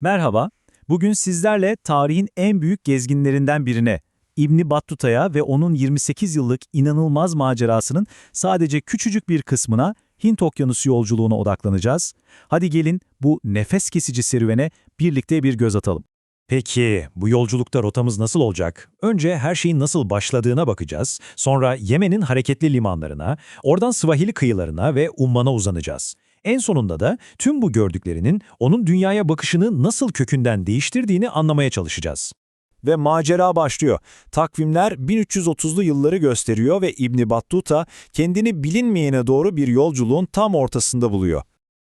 Merhaba, bugün sizlerle tarihin en büyük gezginlerinden birine, İbni Battuta'ya ve onun 28 yıllık inanılmaz macerasının sadece küçücük bir kısmına Hint Okyanusu yolculuğuna odaklanacağız. Hadi gelin bu nefes kesici serüvene birlikte bir göz atalım. Peki, bu yolculukta rotamız nasıl olacak? Önce her şeyin nasıl başladığına bakacağız. Sonra Yemen'in hareketli limanlarına, oradan Swahili kıyılarına ve Umman'a uzanacağız. En sonunda da tüm bu gördüklerinin onun dünyaya bakışını nasıl kökünden değiştirdiğini anlamaya çalışacağız. Ve macera başlıyor. Takvimler 1330'lu yılları gösteriyor ve İbn Battuta kendini bilinmeyene doğru bir yolculuğun tam ortasında buluyor.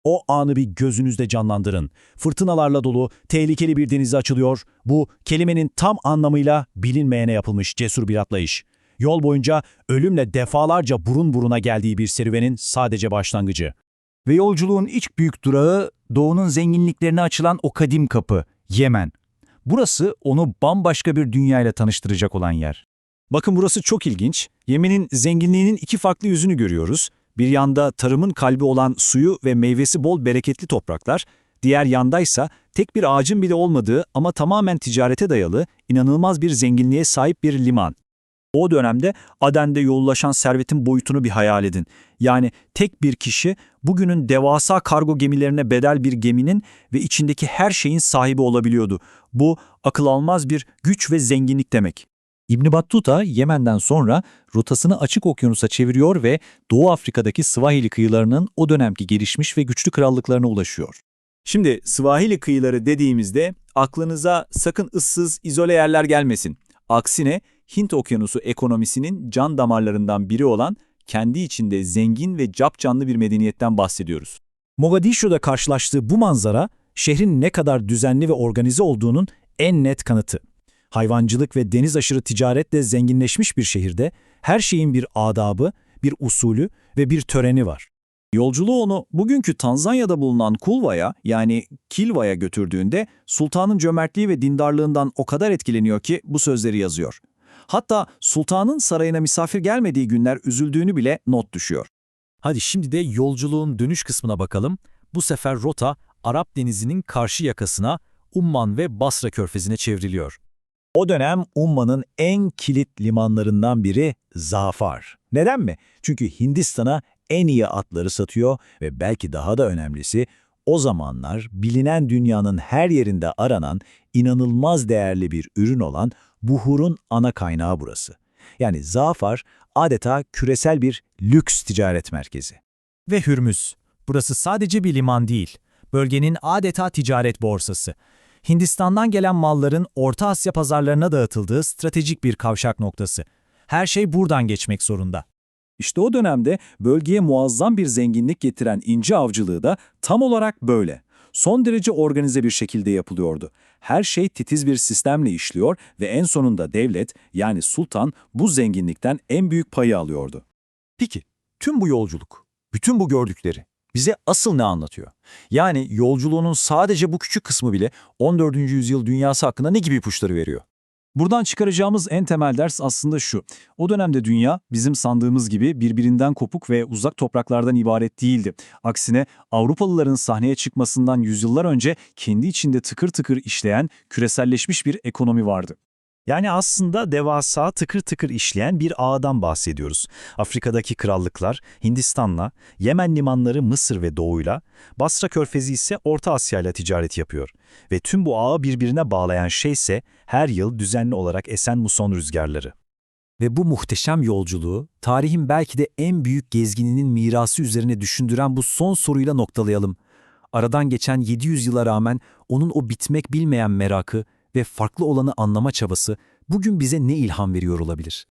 O anı bir gözünüzde canlandırın. Fırtınalarla dolu, tehlikeli bir denize açılıyor. Bu, kelimenin tam anlamıyla bilinmeyene yapılmış cesur bir atlayış. Yol boyunca ölümle defalarca burun buruna geldiği bir serüvenin sadece başlangıcı. Ve yolculuğun ilk büyük durağı doğunun zenginliklerine açılan o kadim kapı, Yemen. Burası onu bambaşka bir dünyayla tanıştıracak olan yer. Bakın burası çok ilginç. Yemen'in zenginliğinin iki farklı yüzünü görüyoruz. Bir yanda tarımın kalbi olan suyu ve meyvesi bol bereketli topraklar, diğer yandaysa tek bir ağacın bile olmadığı ama tamamen ticarete dayalı, inanılmaz bir zenginliğe sahip bir liman. O dönemde Aden'de yoğunlaşan servetin boyutunu bir hayal edin. Yani tek bir kişi bugünün devasa kargo gemilerine bedel bir geminin ve içindeki her şeyin sahibi olabiliyordu. Bu akıl almaz bir güç ve zenginlik demek. İbn Battuta, Yemen'den sonra rotasını açık okyanusa çeviriyor ve Doğu Afrika'daki Swahili kıyılarının o dönemki gelişmiş ve güçlü krallıklarına ulaşıyor. Şimdi Swahili kıyıları dediğimizde aklınıza sakın ıssız, izole yerler gelmesin. Aksine Hint Okyanusu ekonomisinin can damarlarından biri olan kendi içinde zengin ve capcanlı bir medeniyetten bahsediyoruz. Mogadishu'da karşılaştığı bu manzara, şehrin ne kadar düzenli ve organize olduğunun en net kanıtı. Hayvancılık ve deniz aşırı ticaretle zenginleşmiş bir şehirde her şeyin bir adabı, bir usulü ve bir töreni var. Yolculuğu onu bugünkü Tanzanya'da bulunan Kulva'ya yani Kilva'ya götürdüğünde sultanın cömertliği ve dindarlığından o kadar etkileniyor ki bu sözleri yazıyor. Hatta sultanın sarayına misafir gelmediği günler üzüldüğünü bile not düşüyor. Hadi şimdi de yolculuğun dönüş kısmına bakalım. Bu sefer rota Arap Denizi'nin karşı yakasına, Umman ve Basra Körfezi'ne çevriliyor. O dönem Umman'ın en kilit limanlarından biri Zafar. Neden mi? Çünkü Hindistan'a en iyi atları satıyor ve belki daha da önemlisi o zamanlar bilinen dünyanın her yerinde aranan inanılmaz değerli bir ürün olan buhurun ana kaynağı burası. Yani Zafar adeta küresel bir lüks ticaret merkezi. Ve Hürmüz. Burası sadece bir liman değil, bölgenin adeta ticaret borsası. Hindistan'dan gelen malların Orta Asya pazarlarına dağıtıldığı stratejik bir kavşak noktası. Her şey buradan geçmek zorunda. İşte o dönemde bölgeye muazzam bir zenginlik getiren inci avcılığı da tam olarak böyle. Son derece organize bir şekilde yapılıyordu. Her şey titiz bir sistemle işliyor ve en sonunda devlet yani sultan bu zenginlikten en büyük payı alıyordu. Peki, tüm bu yolculuk, bütün bu gördükleri bize asıl ne anlatıyor? Yani yolculuğunun sadece bu küçük kısmı bile 14. yüzyıl dünyası hakkında ne gibi ipuçları veriyor? Buradan çıkaracağımız en temel ders aslında şu. O dönemde dünya bizim sandığımız gibi birbirinden kopuk ve uzak topraklardan ibaret değildi. Aksine Avrupalıların sahneye çıkmasından yüzyıllar önce kendi içinde tıkır tıkır işleyen, küreselleşmiş bir ekonomi vardı. Yani aslında devasa tıkır tıkır işleyen bir ağdan bahsediyoruz. Afrika'daki krallıklar Hindistan'la, Yemen limanları Mısır ve Doğu'yla, Basra Körfezi ise Orta Asya'yla ticaret yapıyor. Ve tüm bu ağı birbirine bağlayan şey ise her yıl düzenli olarak esen muson rüzgarları. Ve bu muhteşem yolculuğu, tarihin belki de en büyük gezgininin mirası üzerine düşündüren bu son soruyla noktalayalım. Aradan geçen 700 yıla rağmen onun o bitmek bilmeyen merakı ve farklı olanı anlama çabası bugün bize ne ilham veriyor olabilir?